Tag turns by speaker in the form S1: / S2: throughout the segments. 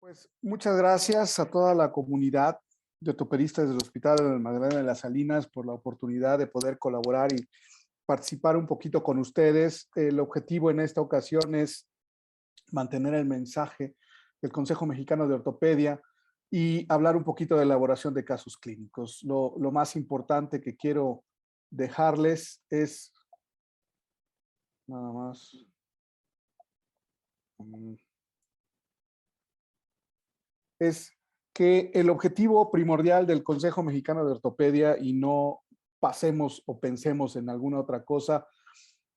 S1: Pues muchas gracias a toda la comunidad de ortopedistas del Hospital Magdalena de las Salinas por la oportunidad de poder colaborar y participar un poquito con ustedes. El objetivo en esta ocasión es mantener el mensaje del Consejo Mexicano de Ortopedia y hablar un poquito de elaboración de casos clínicos. Lo más importante que quiero dejarles es nada más. Es que el objetivo primordial del Consejo Mexicano de Ortopedia, y no pasemos o pensemos en alguna otra cosa,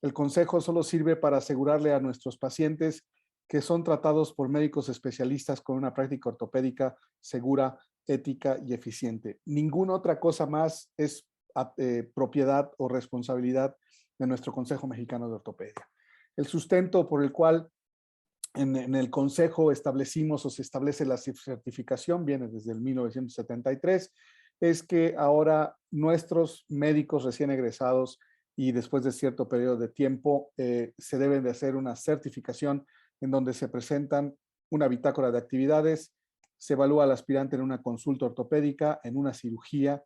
S1: el Consejo solo sirve para asegurarle a nuestros pacientes que son tratados por médicos especialistas con una práctica ortopédica segura, ética y eficiente. Ninguna otra cosa más es propiedad o responsabilidad de nuestro Consejo Mexicano de Ortopedia. El sustento por el cual en el Consejo establecimos o se establece la certificación, viene desde el 1973, es que ahora nuestros médicos recién egresados y después de cierto periodo de tiempo se deben de hacer una certificación en donde se presentan una bitácora de actividades, se evalúa al aspirante en una consulta ortopédica, en una cirugía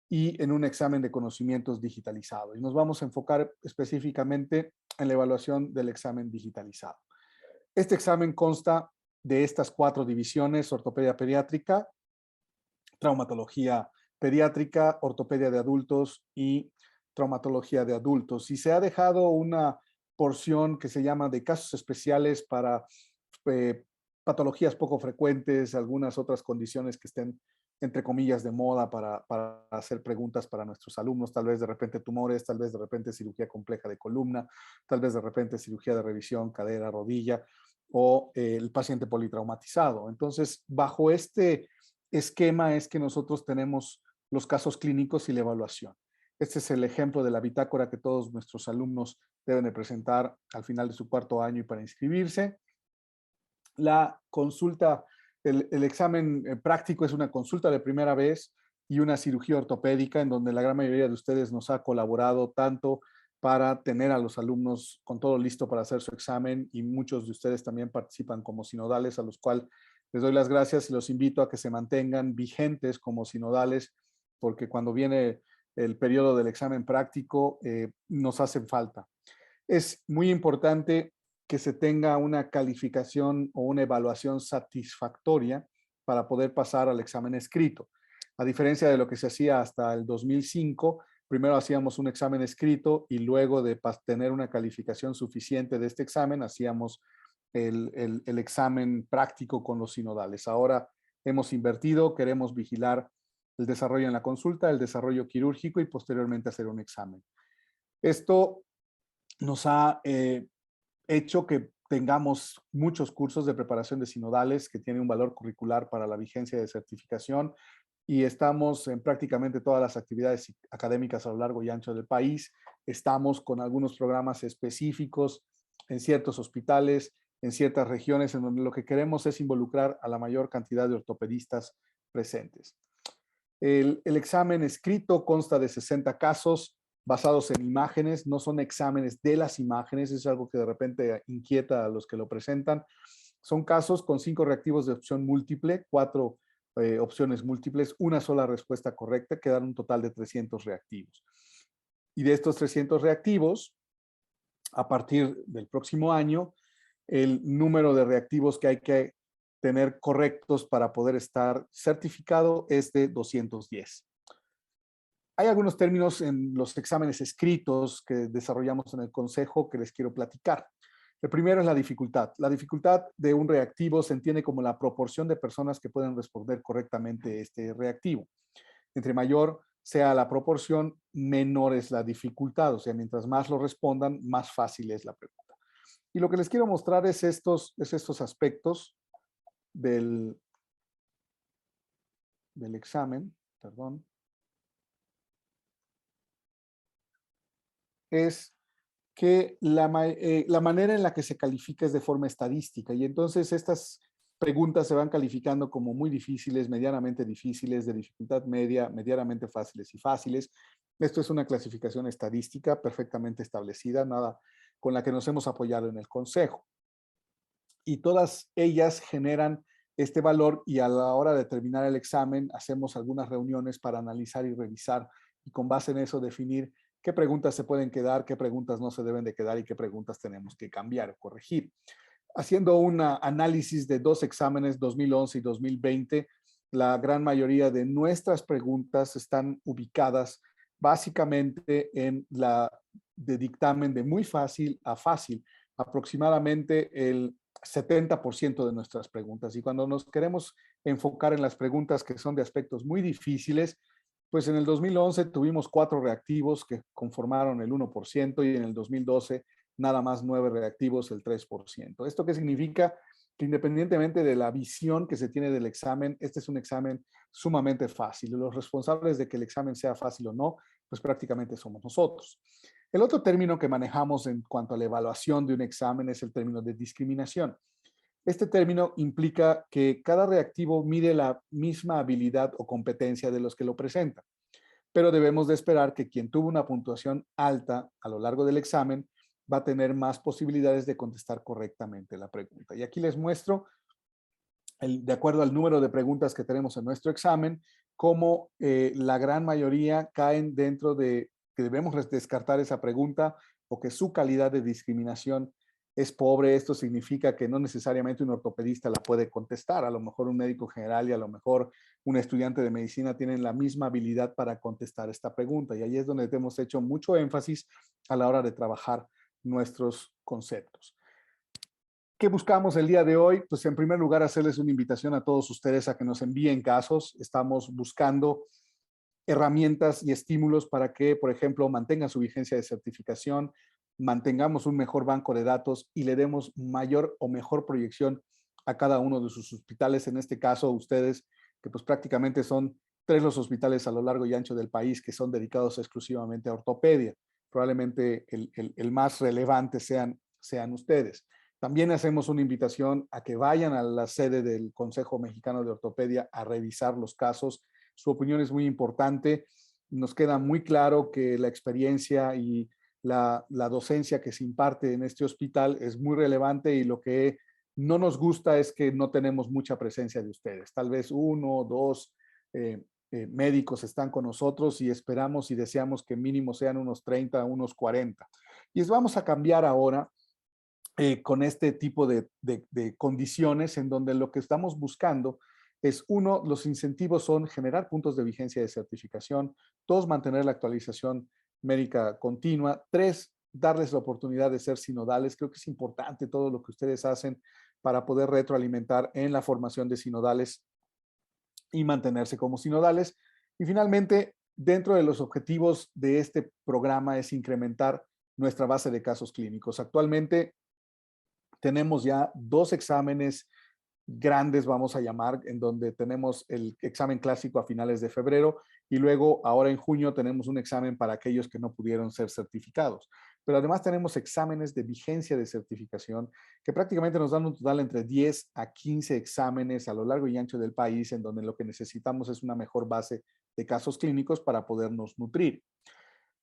S1: y en un examen de conocimientos digitalizado. Y nos vamos a enfocar específicamente en la evaluación del examen digitalizado. Este examen consta de estas 4 divisiones: ortopedia pediátrica, traumatología pediátrica, ortopedia de adultos y traumatología de adultos. Y se ha dejado una porción que se llama de casos especiales para patologías poco frecuentes, algunas otras condiciones que estén entre comillas de moda para hacer preguntas para nuestros alumnos, tal vez de repente tumores, tal vez de repente cirugía compleja de columna, tal vez de repente cirugía de revisión, cadera, rodilla o el paciente politraumatizado. Entonces, bajo este esquema es que nosotros tenemos los casos clínicos y la evaluación. Este es el ejemplo de la bitácora que todos nuestros alumnos deben de presentar al final de su 4º año y para inscribirse. La consulta, el examen práctico es una consulta de primera vez y una cirugía ortopédica en donde la gran mayoría de ustedes nos ha colaborado tanto para tener a los alumnos con todo listo para hacer su examen, y muchos de ustedes también participan como sinodales, a los cuales les doy las gracias y los invito a que se mantengan vigentes como sinodales, porque cuando viene el periodo del examen práctico nos hacen falta. Es muy importante que se tenga una calificación o una evaluación satisfactoria para poder pasar al examen escrito. A diferencia de lo que se hacía hasta el 2005, primero hacíamos un examen escrito y luego de tener una calificación suficiente de este examen, hacíamos el examen práctico con los sinodales. Ahora hemos invertido, queremos vigilar el desarrollo en la consulta, el desarrollo quirúrgico y posteriormente hacer un examen. Esto nos ha hecho que tengamos muchos cursos de preparación de sinodales que tienen un valor curricular para la vigencia de certificación, y estamos en prácticamente todas las actividades académicas a lo largo y ancho del país. Estamos con algunos programas específicos en ciertos hospitales, en ciertas regiones, en donde lo que queremos es involucrar a la mayor cantidad de ortopedistas presentes. El examen escrito consta de 60 casos basados en imágenes, no son exámenes de las imágenes, es algo que de repente inquieta a los que lo presentan. Son casos con 5 reactivos de opción múltiple, 4 opciones múltiples, una sola respuesta correcta, que dan un total de 300 reactivos. Y de estos 300 reactivos, a partir del próximo año, el número de reactivos que hay que tener correctos para poder estar certificado es de 210. Hay algunos términos en los exámenes escritos que desarrollamos en el Consejo que les quiero platicar. El primero es la dificultad. La dificultad de un reactivo se entiende como la proporción de personas que pueden responder correctamente este reactivo. Entre mayor sea la proporción, menor es la dificultad. O sea, mientras más lo respondan, más fácil es la pregunta. Y lo que les quiero mostrar es estos aspectos del examen, perdón. Es que la manera en la que se califica es de forma estadística, y entonces estas preguntas se van calificando como muy difíciles, medianamente difíciles, de dificultad media, medianamente fáciles y fáciles. Esto es una clasificación estadística perfectamente establecida, nada con la que nos hemos apoyado en el Consejo. Y todas ellas generan este valor y a la hora de terminar el examen hacemos algunas reuniones para analizar y revisar y con base en eso definir qué preguntas se pueden quedar, qué preguntas no se deben de quedar y qué preguntas tenemos que cambiar o corregir. Haciendo un análisis de dos exámenes, 2011 y 2020, la gran mayoría de nuestras preguntas están ubicadas básicamente en la de dictamen de muy fácil a fácil, aproximadamente el 70% de nuestras preguntas. Y cuando nos queremos enfocar en las preguntas que son de aspectos muy difíciles, pues en el 2011 tuvimos 4 reactivos que conformaron el 1% y en el 2012 nada más 9 reactivos, el 3%. ¿Esto qué significa? Que independientemente de la visión que se tiene del examen, este es un examen sumamente fácil. Los responsables de que el examen sea fácil o no, pues prácticamente somos nosotros. El otro término que manejamos en cuanto a la evaluación de un examen es el término de discriminación. Este término implica que cada reactivo mide la misma habilidad o competencia de los que lo presentan, pero debemos de esperar que quien tuvo una puntuación alta a lo largo del examen va a tener más posibilidades de contestar correctamente la pregunta. Y aquí les muestro, de acuerdo al número de preguntas que tenemos en nuestro examen, cómo la gran mayoría caen dentro de que debemos descartar esa pregunta o que su calidad de discriminación es pobre. Esto significa que no necesariamente un ortopedista la puede contestar. A lo mejor un médico general y a lo mejor un estudiante de medicina tienen la misma habilidad para contestar esta pregunta. Y ahí es donde hemos hecho mucho énfasis a la hora de trabajar nuestros conceptos. ¿Qué buscamos el día de hoy? Pues en primer lugar, hacerles una invitación a todos ustedes a que nos envíen casos. Estamos buscando herramientas y estímulos para que, por ejemplo, mantengan su vigencia de certificación, mantengamos un mejor banco de datos y le demos mayor o mejor proyección a cada uno de sus hospitales. En este caso, ustedes, que pues prácticamente son 3 los hospitales a lo largo y ancho del país que son dedicados exclusivamente a ortopedia. Probablemente el más relevante sean ustedes. También hacemos una invitación a que vayan a la sede del Consejo Mexicano de Ortopedia a revisar los casos. Su opinión es muy importante. Nos queda muy claro que la experiencia y la docencia que se imparte en este hospital es muy relevante y lo que no nos gusta es que no tenemos mucha presencia de ustedes. Tal vez 1 o 2 médicos están con nosotros y esperamos y deseamos que mínimo sean unos 30, unos 40. Y vamos a cambiar ahora con este tipo de condiciones en donde lo que estamos buscando es, uno, los incentivos son generar puntos de vigencia de certificación; dos, mantener la actualización médica continua; tres, darles la oportunidad de ser sinodales. Creo que es importante todo lo que ustedes hacen para poder retroalimentar en la formación de sinodales y mantenerse como sinodales. Y finalmente, dentro de los objetivos de este programa es incrementar nuestra base de casos clínicos. Actualmente tenemos ya 2 exámenes grandes, vamos a llamar, en donde tenemos el examen clásico a finales de febrero y luego ahora en junio tenemos un examen para aquellos que no pudieron ser certificados. Pero además tenemos exámenes de vigencia de certificación que prácticamente nos dan un total entre 10 a 15 exámenes a lo largo y ancho del país, en donde lo que necesitamos es una mejor base de casos clínicos para podernos nutrir.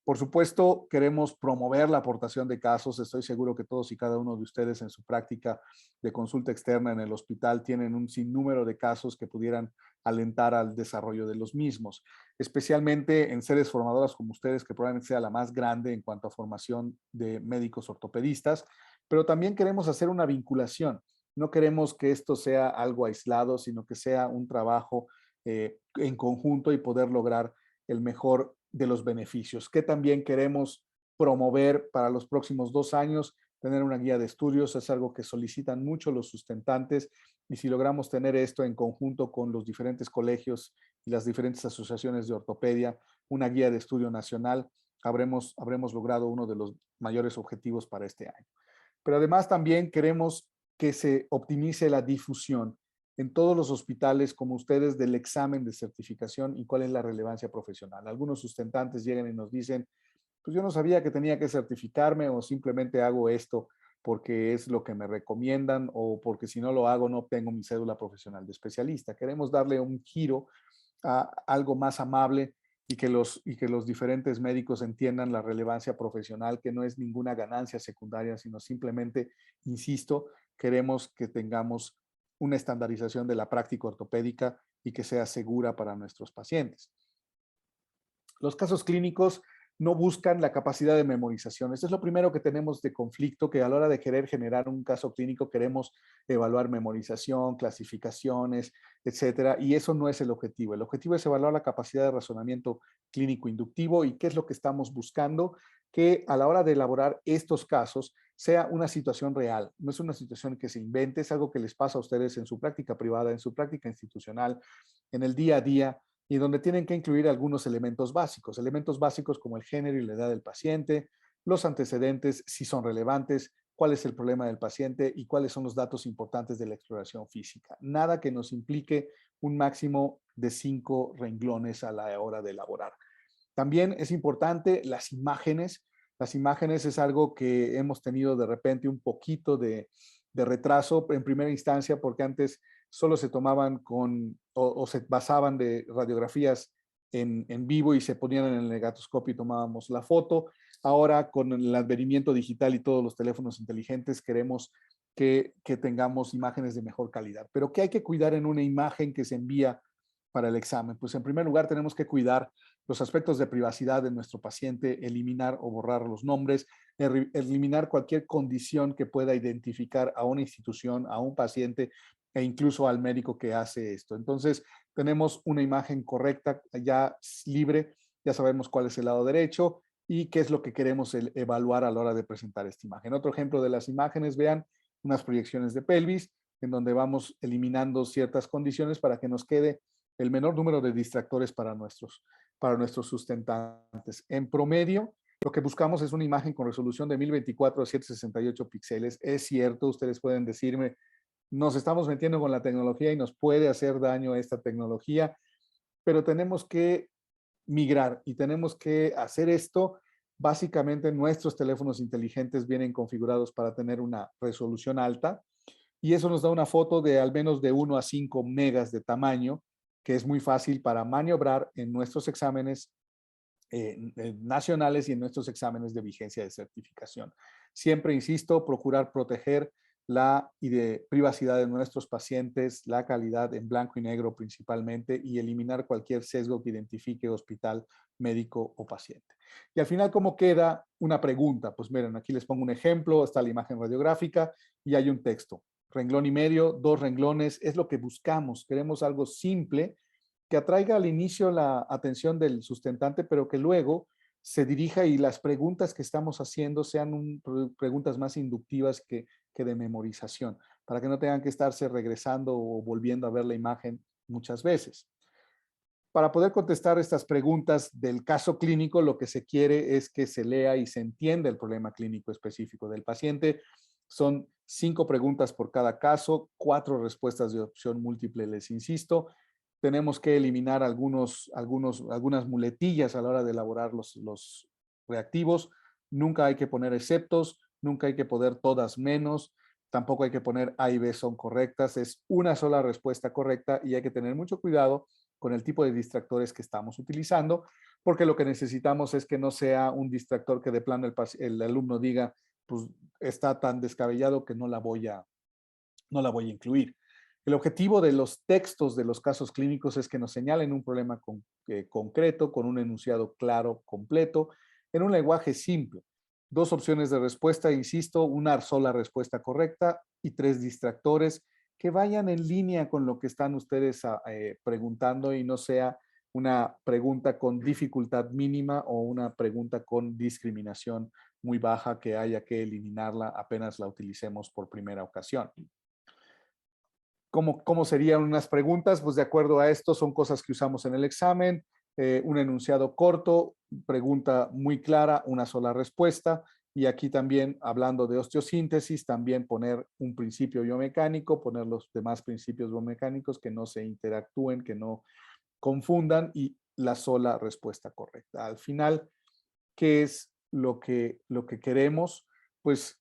S1: Por supuesto, queremos promover la aportación de casos. Estoy seguro que todos y cada uno de ustedes en su práctica de consulta externa en el hospital tienen un sinnúmero de casos que pudieran alentar al desarrollo de los mismos, especialmente en sedes formadoras como ustedes, que probablemente sea la más grande en cuanto a formación de médicos ortopedistas, pero también queremos hacer una vinculación. No queremos que esto sea algo aislado, sino que sea un trabajo en conjunto y poder lograr el mejor de los beneficios. Que también queremos promover para los próximos 2 años, tener una guía de estudios. Es algo que solicitan mucho los sustentantes y si logramos tener esto en conjunto con los diferentes colegios y las diferentes asociaciones de ortopedia, una guía de estudio nacional, habremos logrado uno de los mayores objetivos para este año. Pero además también queremos que se optimice la difusión en todos los hospitales como ustedes del examen de certificación y cuál es la relevancia profesional. Algunos sustentantes llegan y nos dicen, pues yo no sabía que tenía que certificarme o simplemente hago esto porque es lo que me recomiendan o porque si no lo hago no obtengo mi cédula profesional de especialista. Queremos darle un giro a algo más amable y que los diferentes médicos entiendan la relevancia profesional, que no es ninguna ganancia secundaria, sino simplemente, insisto, queremos que tengamos una estandarización de la práctica ortopédica y que sea segura para nuestros pacientes. Los casos clínicos no buscan la capacidad de memorización. Esto es lo primero que tenemos de conflicto, que a la hora de querer generar un caso clínico queremos evaluar memorización, clasificaciones, etcétera, y eso no es el objetivo. El objetivo es evaluar la capacidad de razonamiento clínico inductivo y qué es lo que estamos buscando, que a la hora de elaborar estos casos sea una situación real, no es una situación que se invente, es algo que les pasa a ustedes en su práctica privada, en su práctica institucional, en el día a día, y donde tienen que incluir algunos elementos básicos como el género y la edad del paciente, los antecedentes, si son relevantes, cuál es el problema del paciente y cuáles son los datos importantes de la exploración física. Nada que nos implique un máximo de 5 renglones a la hora de elaborar. También es importante las imágenes. Las imágenes es algo que hemos tenido de repente un poquito de retraso en primera instancia porque antes solo se tomaban o se basaban de radiografías en vivo y se ponían en el negatoscopio y tomábamos la foto. Ahora con el advenimiento digital y todos los teléfonos inteligentes queremos que tengamos imágenes de mejor calidad. Pero ¿qué hay que cuidar en una imagen que se envía para el examen? Pues en primer lugar tenemos que cuidar los aspectos de privacidad de nuestro paciente, eliminar o borrar los nombres, eliminar cualquier condición que pueda identificar a una institución, a un paciente e incluso al médico que hace esto. Entonces, tenemos una imagen correcta, ya libre, ya sabemos cuál es el lado derecho y qué es lo que queremos evaluar a la hora de presentar esta imagen. Otro ejemplo de las imágenes, vean unas proyecciones de pelvis en donde vamos eliminando ciertas condiciones para que nos quede el menor número de distractores para nuestros sustentantes. En promedio, lo que buscamos es una imagen con resolución de 1024 a 768 píxeles. Es cierto, ustedes pueden decirme, nos estamos metiendo con la tecnología y nos puede hacer daño esta tecnología, pero tenemos que migrar y tenemos que hacer esto. Básicamente, nuestros teléfonos inteligentes vienen configurados para tener una resolución alta y eso nos da una foto de al menos de 1 a 5 megas de tamaño, que es muy fácil para maniobrar en nuestros exámenes nacionales y en nuestros exámenes de vigencia de certificación. Siempre, insisto, procurar proteger la privacidad de nuestros pacientes, la calidad en blanco y negro principalmente, y eliminar cualquier sesgo que identifique hospital, médico o paciente. Y al final, ¿cómo queda una pregunta? Pues miren, aquí les pongo un ejemplo, está la imagen radiográfica y hay un texto. Renglón y medio, 2 renglones, es lo que buscamos. Queremos algo simple que atraiga al inicio la atención del sustentante, pero que luego se dirija y las preguntas que estamos haciendo sean preguntas más inductivas que de memorización, para que no tengan que estarse regresando o volviendo a ver la imagen muchas veces. Para poder contestar estas preguntas del caso clínico, lo que se quiere es que se lea y se entienda el problema clínico específico del paciente. Son 5 preguntas por cada caso, 4 respuestas de opción múltiple, les insisto. Tenemos que eliminar algunas muletillas a la hora de elaborar los reactivos. Nunca hay que poner exceptos, nunca hay que poner todas menos, tampoco hay que poner A y B son correctas. Es una sola respuesta correcta y hay que tener mucho cuidado con el tipo de distractores que estamos utilizando, porque lo que necesitamos es que no sea un distractor que de plano el alumno diga, pues está tan descabellado que no la voy a incluir. El objetivo de los textos de los casos clínicos es que nos señalen un problema concreto, con un enunciado claro, completo, en un lenguaje simple. 2 opciones de respuesta, insisto, una sola respuesta correcta y 3 distractores que vayan en línea con lo que están ustedes preguntando y no sea una pregunta con dificultad mínima o una pregunta con discriminación muy baja que haya que eliminarla apenas la utilicemos por primera ocasión. ¿Cómo serían unas preguntas? Pues de acuerdo a esto son cosas que usamos en el examen, un enunciado corto, pregunta muy clara, una sola respuesta, y aquí también hablando de osteosíntesis, también poner un principio biomecánico, poner los demás principios biomecánicos que no se interactúen, que no confundan y la sola respuesta correcta. Al final, ¿qué es lo que queremos? Pues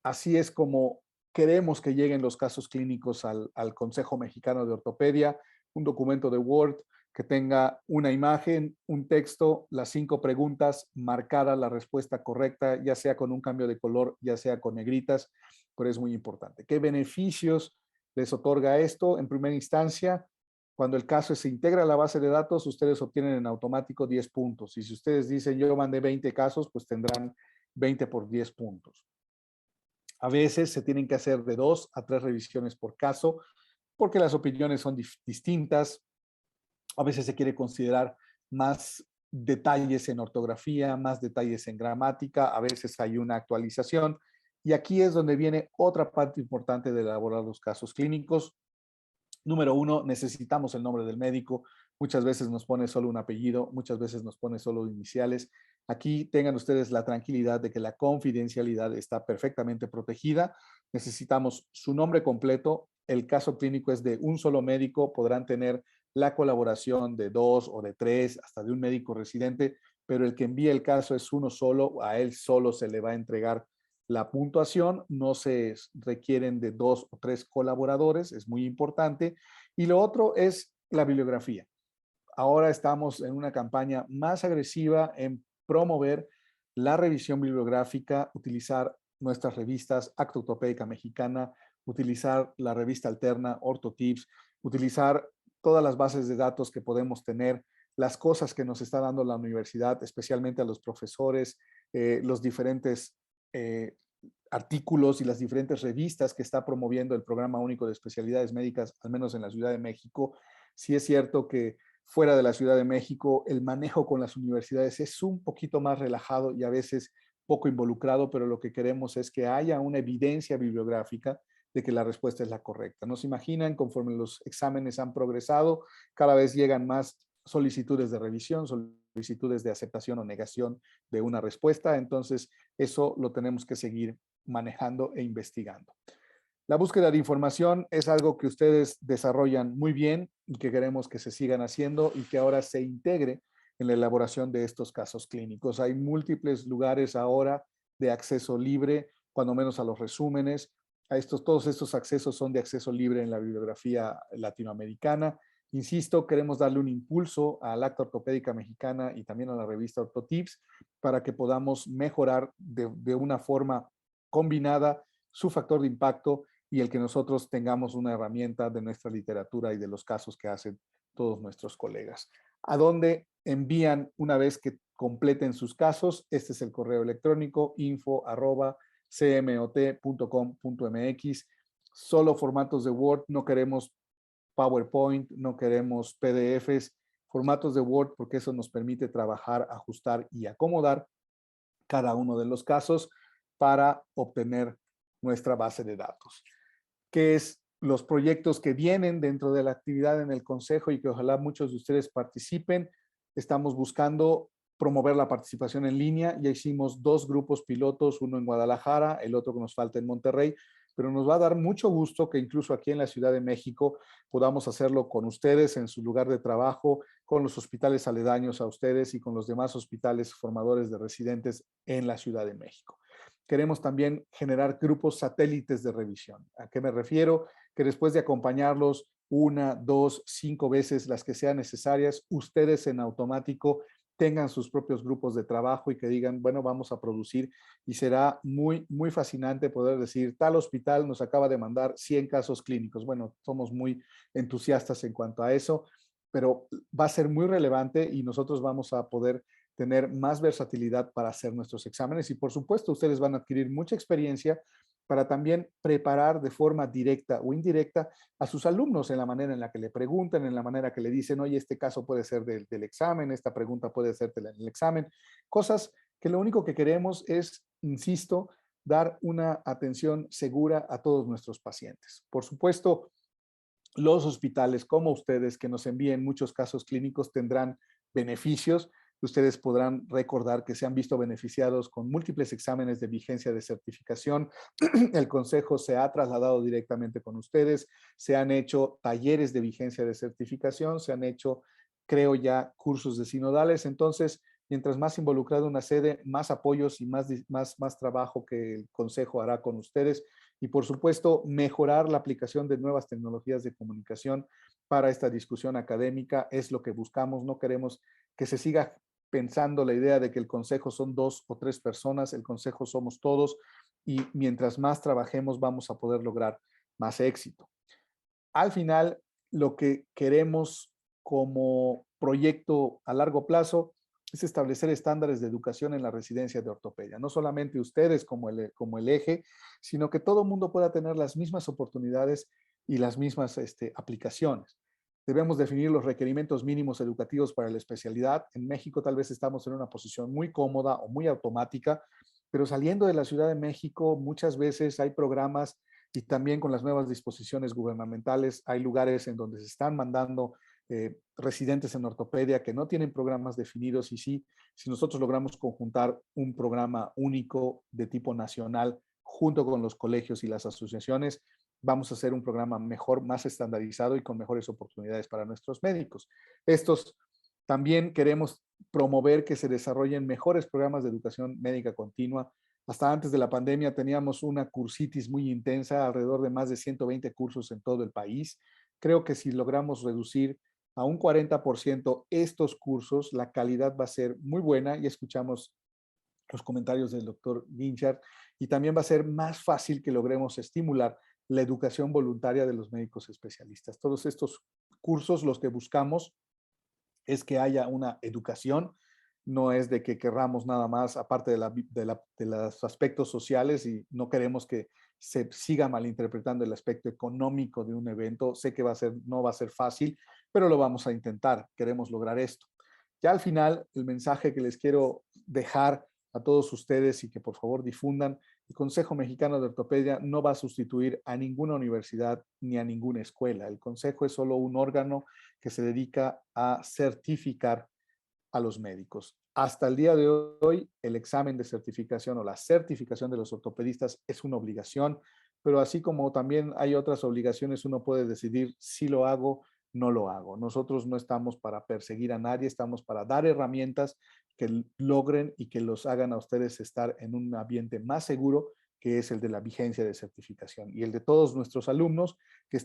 S1: así es como queremos que lleguen los casos clínicos al Consejo Mexicano de Ortopedia, un documento de Word que tenga una imagen, un texto, las 5 preguntas, marcada la respuesta correcta, ya sea con un cambio de color, ya sea con negritas, pero es muy importante. ¿Qué beneficios les otorga esto. En primera instancia, cuando el caso se integra a la base de datos, ustedes obtienen en automático 10 puntos. Y si ustedes dicen, yo mandé 20 casos, pues tendrán 20 por 10 puntos. A veces se tienen que hacer de 2 a 3 revisiones por caso, porque las opiniones son distintas. A veces se quiere considerar más detalles en ortografía, más detalles en gramática, a veces hay una actualización. Y aquí es donde viene otra parte importante de elaborar los casos clínicos. Número 1, necesitamos el nombre del médico. Muchas veces nos pone solo un apellido, muchas veces nos pone solo iniciales. Aquí tengan ustedes la tranquilidad de que la confidencialidad está perfectamente protegida. Necesitamos su nombre completo. El caso clínico es de un solo médico. Podrán tener la colaboración de 2 o de 3, hasta de un médico residente, pero el que envía el caso es uno solo. A él solo se le va a entregar la puntuación. No se requieren de 2 o 3 colaboradores, es muy importante. Y lo otro es la bibliografía. Ahora estamos en una campaña más agresiva en promover la revisión bibliográfica, utilizar nuestras revistas Acta Ortopédica Mexicana, utilizar la revista alterna OrtoTips, utilizar todas las bases de datos que podemos tener, las cosas que nos está dando la universidad, especialmente a los profesores, los diferentes artículos y las diferentes revistas que está promoviendo el Programa Único de Especialidades Médicas, al menos en la Ciudad de México. Sí es cierto que fuera de la Ciudad de México el manejo con las universidades es un poquito más relajado y a veces poco involucrado, pero lo que queremos es que haya una evidencia bibliográfica de que la respuesta es la correcta. ¿No se imaginan? Conforme los exámenes han progresado, cada vez llegan más solicitudes de revisión, solicitudes de aceptación o negación de una respuesta. Entonces, eso lo tenemos que seguir manejando e investigando. La búsqueda de información es algo que ustedes desarrollan muy bien y que queremos que se sigan haciendo y que ahora se integre en la elaboración de estos casos clínicos. Hay múltiples lugares ahora de acceso libre, cuando menos a los resúmenes. Todos estos accesos son de acceso libre en la bibliografía latinoamericana. Insisto, queremos darle un impulso al Acta Ortopédica Mexicana y también a la revista OrtoTips para que podamos mejorar de una forma combinada su factor de impacto y el que nosotros tengamos una herramienta de nuestra literatura y de los casos que hacen todos nuestros colegas. ¿A dónde envían una vez que completen sus casos? Este es el correo electrónico info@cmot.com.mx. Solo formatos de Word, no queremos PowerPoint, no queremos PDFs, formatos de Word porque eso nos permite trabajar, ajustar y acomodar cada uno de los casos para obtener nuestra base de datos. ¿Qué es los proyectos que vienen dentro de la actividad en el Consejo y que ojalá muchos de ustedes participen? Estamos buscando promover la participación en línea. Ya hicimos 2 grupos pilotos, uno en Guadalajara, el otro que nos falta en Monterrey, pero nos va a dar mucho gusto que incluso aquí en la Ciudad de México podamos hacerlo con ustedes en su lugar de trabajo, con los hospitales aledaños a ustedes y con los demás hospitales formadores de residentes en la Ciudad de México. Queremos también generar grupos satélites de revisión. ¿A qué me refiero? Que después de acompañarlos 1, 2, 5 veces, las que sean necesarias, ustedes en automático tengan sus propios grupos de trabajo y que digan, bueno, vamos a producir, y será muy, muy fascinante poder decir, tal hospital nos acaba de mandar 100 casos clínicos. Bueno, somos muy entusiastas en cuanto a eso, pero va a ser muy relevante y nosotros vamos a poder tener más versatilidad para hacer nuestros exámenes y por supuesto ustedes van a adquirir mucha experiencia para también preparar de forma directa o indirecta a sus alumnos en la manera en la que le preguntan, en la manera que le dicen, oye, este caso puede ser del examen, esta pregunta puede hacértela en el examen, cosas que lo único que queremos es, insisto, dar una atención segura a todos nuestros pacientes. Por supuesto, los hospitales como ustedes que nos envíen muchos casos clínicos tendrán beneficios. Ustedes podrán recordar que se han visto beneficiados con múltiples exámenes de vigencia de certificación. El consejo se ha trasladado directamente con ustedes. Se han hecho talleres de vigencia de certificación. Se han hecho, creo ya, cursos de sinodales. Entonces, mientras más involucrada una sede, más apoyos y más trabajo que el consejo hará con ustedes. Y por supuesto, mejorar la aplicación de nuevas tecnologías de comunicación para esta discusión académica es lo que buscamos. No queremos que se siga pensando la idea de que el consejo son 2 o 3 personas, el consejo somos todos y mientras más trabajemos vamos a poder lograr más éxito. Al final, lo que queremos como proyecto a largo plazo es establecer estándares de educación en la residencia de ortopedia. No solamente ustedes como el eje, sino que todo el mundo pueda tener las mismas oportunidades y las mismas aplicaciones. Debemos definir los requerimientos mínimos educativos para la especialidad. En México tal vez estamos en una posición muy cómoda o muy automática, pero saliendo de la Ciudad de México muchas veces hay programas y también con las nuevas disposiciones gubernamentales hay lugares en donde se están mandando residentes en ortopedia que no tienen programas definidos y sí, si nosotros logramos conjuntar un programa único de tipo nacional junto con los colegios y las asociaciones, vamos a hacer un programa mejor, más estandarizado y con mejores oportunidades para nuestros médicos. Estos también queremos promover que se desarrollen mejores programas de educación médica continua. Hasta antes de la pandemia teníamos una cursitis muy intensa, alrededor de más de 120 cursos en todo el país. Creo que si logramos reducir a un 40% estos cursos, la calidad va a ser muy buena y escuchamos los comentarios del doctor Guinchard y también va a ser más fácil que logremos estimular la educación voluntaria de los médicos especialistas. Todos estos cursos, los que buscamos es que haya una educación, no es de que querramos nada más, aparte de los aspectos sociales, y no queremos que se siga malinterpretando el aspecto económico de un evento. Sé que no va a ser fácil, pero lo vamos a intentar. Queremos lograr esto. Ya al final, el mensaje que les quiero dejar a todos ustedes y que por favor difundan, el Consejo Mexicano de Ortopedia no va a sustituir a ninguna universidad ni a ninguna escuela. El Consejo es solo un órgano que se dedica a certificar a los médicos. Hasta el día de hoy, el examen de certificación o la certificación de los ortopedistas es una obligación, pero así como también hay otras obligaciones, uno puede decidir si lo hago, no lo hago. Nosotros no estamos para perseguir a nadie, estamos para dar herramientas que logren y que los hagan a ustedes estar en un ambiente más seguro, que es el de la vigencia de certificación y el de todos nuestros alumnos que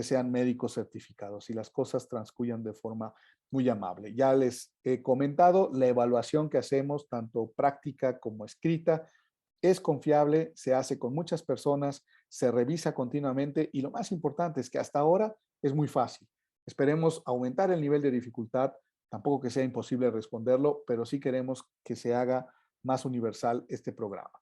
S1: sean médicos certificados y las cosas transcurran de forma muy amable. Ya les he comentado, la evaluación que hacemos, tanto práctica como escrita, es confiable, se hace con muchas personas, se revisa continuamente y lo más importante es que hasta ahora es muy fácil. Esperemos aumentar el nivel de dificultad, tampoco que sea imposible responderlo, pero sí queremos que se haga más universal este programa.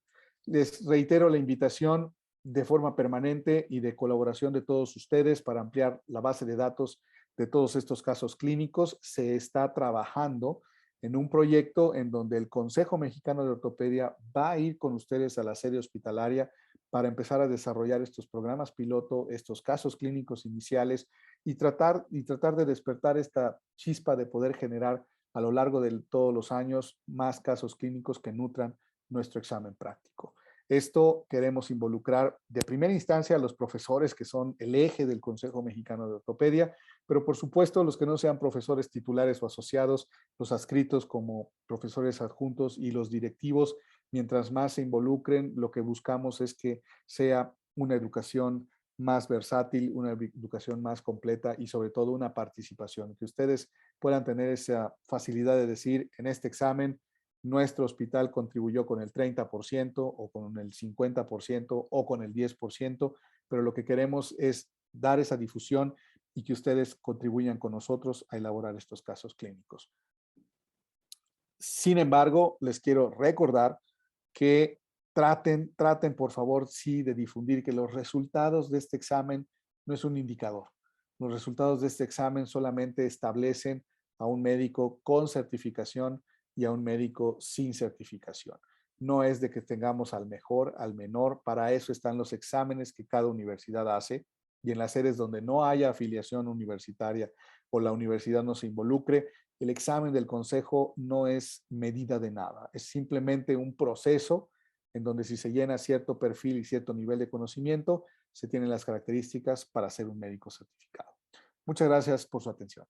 S1: Les reitero la invitación de forma permanente y de colaboración de todos ustedes para ampliar la base de datos de todos estos casos clínicos. Se está trabajando en un proyecto en donde el Consejo Mexicano de Ortopedia va a ir con ustedes a la sede hospitalaria para empezar a desarrollar estos programas piloto, estos casos clínicos iniciales y tratar de despertar esta chispa de poder generar a lo largo de todos los años más casos clínicos que nutran nuestro examen práctico. Esto queremos involucrar de primera instancia a los profesores que son el eje del Consejo Mexicano de Ortopedia, pero por supuesto los que no sean profesores titulares o asociados, los adscritos como profesores adjuntos y los directivos, mientras más se involucren, lo que buscamos es que sea una educación más versátil, una educación más completa y sobre todo una participación, que ustedes puedan tener esa facilidad de decir en este examen nuestro hospital contribuyó con el 30% o con el 50% o con el 10%, pero lo que queremos es dar esa difusión y que ustedes contribuyan con nosotros a elaborar estos casos clínicos. Sin embargo, les quiero recordar que traten por favor, sí, de difundir que los resultados de este examen no es un indicador. Los resultados de este examen solamente establecen a un médico con certificación y a un médico sin certificación. No es de que tengamos al mejor, al menor, para eso están los exámenes que cada universidad hace y en las sedes donde no haya afiliación universitaria o la universidad no se involucre, el examen del consejo no es medida de nada, es simplemente un proceso en donde si se llena cierto perfil y cierto nivel de conocimiento, se tienen las características para ser un médico certificado. Muchas gracias por su atención.